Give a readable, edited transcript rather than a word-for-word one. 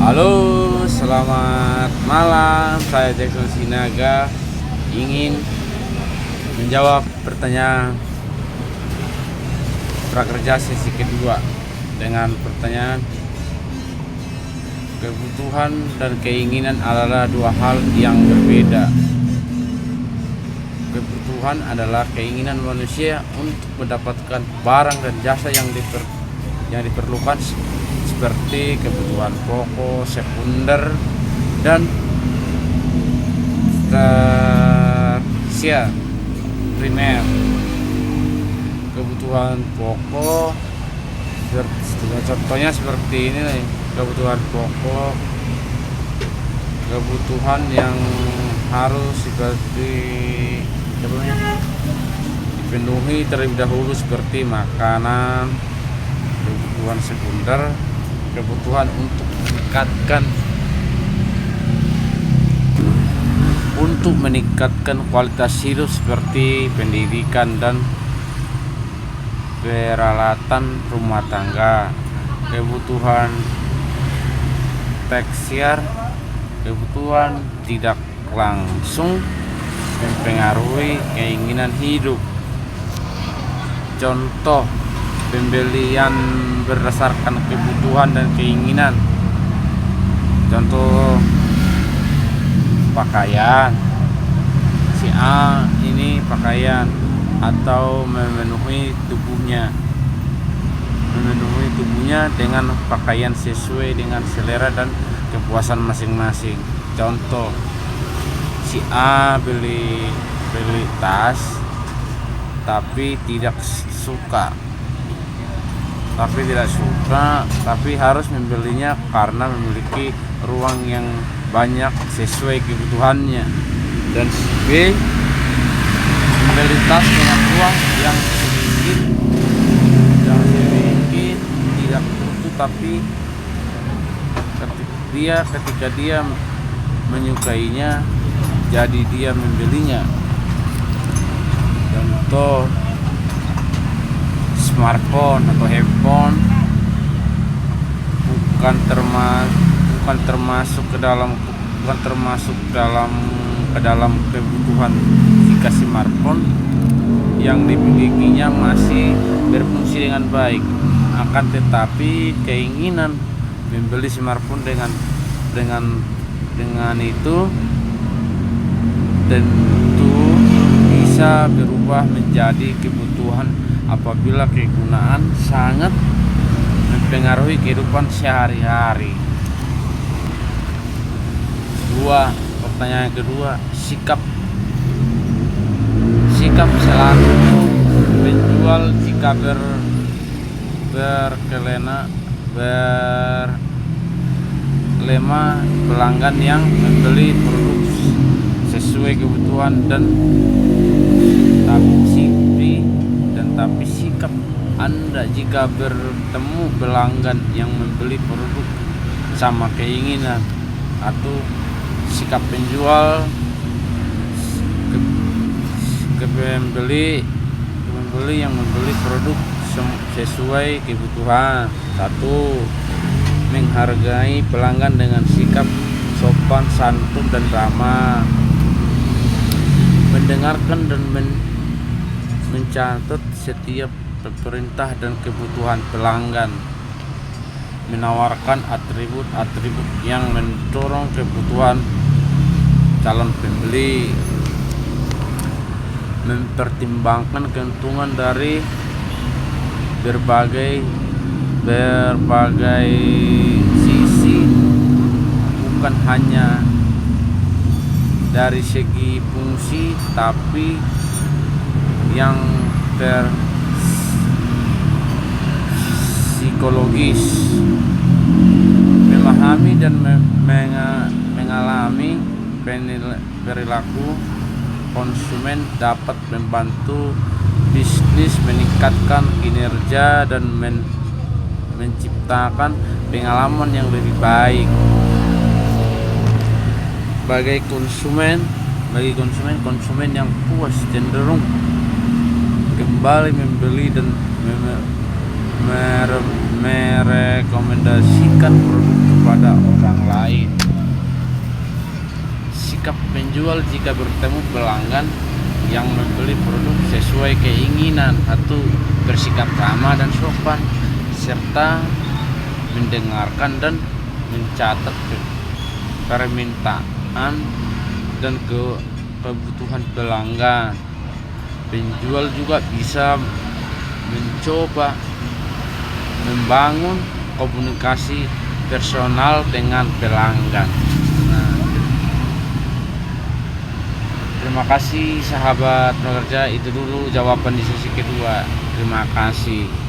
Halo, selamat malam. Saya Jackson Sinaga ingin menjawab pertanyaan prakerja sesi kedua dengan pertanyaan kebutuhan dan keinginan adalah dua hal yang berbeda. Kebutuhan adalah keinginan manusia untuk mendapatkan barang dan jasa yang diperlukan seperti kebutuhan pokok, sekunder, dan tersier, primer. Kebutuhan pokok contohnya seperti ini nih. Kebutuhan pokok, kebutuhan yang harus dipenuhi terlebih dahulu seperti makanan. Kebutuhan sekunder, kebutuhan untuk meningkatkan kualitas hidup seperti pendidikan dan peralatan rumah tangga. Kebutuhan tersier, kebutuhan tidak langsung mempengaruhi keinginan hidup. Contoh pembelian berdasarkan kebutuhan dan keinginan. Contoh pakaian, si A ini pakaian atau memenuhi tubuhnya dengan pakaian sesuai dengan selera dan kepuasan masing-masing. Contoh si A beli tas tapi harus membelinya karena memiliki ruang yang banyak sesuai kebutuhannya. Dan B membeli tas dengan ruang yang sedikit tidak butuh, tapi ketika dia menyukainya jadi dia membelinya. Contoh smartphone atau handphone bukan termasuk ke dalam kebutuhan jika smartphone yang dimilikinya masih berfungsi dengan baik. Akan tetapi keinginan membeli smartphone dengan itu tentu bisa berubah menjadi kebutuhan apabila kegunaan sangat mempengaruhi kehidupan sehari-hari. Pertanyaan kedua, sikap selaku penjual jika berlema pelanggan yang membeli produk sesuai kebutuhan tapi sikap Anda jika bertemu pelanggan yang membeli produk sama keinginan, atau sikap penjual ke pembeli yang membeli produk sesuai kebutuhan. 1. Menghargai pelanggan dengan sikap sopan, santun, dan ramah. Mendengarkan dan mencatat setiap perintah dan kebutuhan pelanggan. Menawarkan atribut-atribut yang mendorong kebutuhan calon pembeli. Mempertimbangkan keuntungan dari berbagai sisi, bukan hanya dari segi fungsi tapi yang psikologis. Memahami dan mengalami perilaku konsumen dapat membantu bisnis meningkatkan kinerja dan menciptakan pengalaman yang lebih baik bagi konsumen yang puas cenderung kembali membeli dan merekomendasikan produk kepada orang lain. Sikap penjual jika bertemu pelanggan yang membeli produk sesuai keinginan atau bersikap ramah dan sopan, serta mendengarkan dan mencatat permintaan dan kebutuhan pelanggan. Penjual juga bisa mencoba membangun komunikasi personal dengan pelanggan. Nah, terima kasih sahabat pekerja, itu dulu jawaban di sesi kedua. Terima kasih.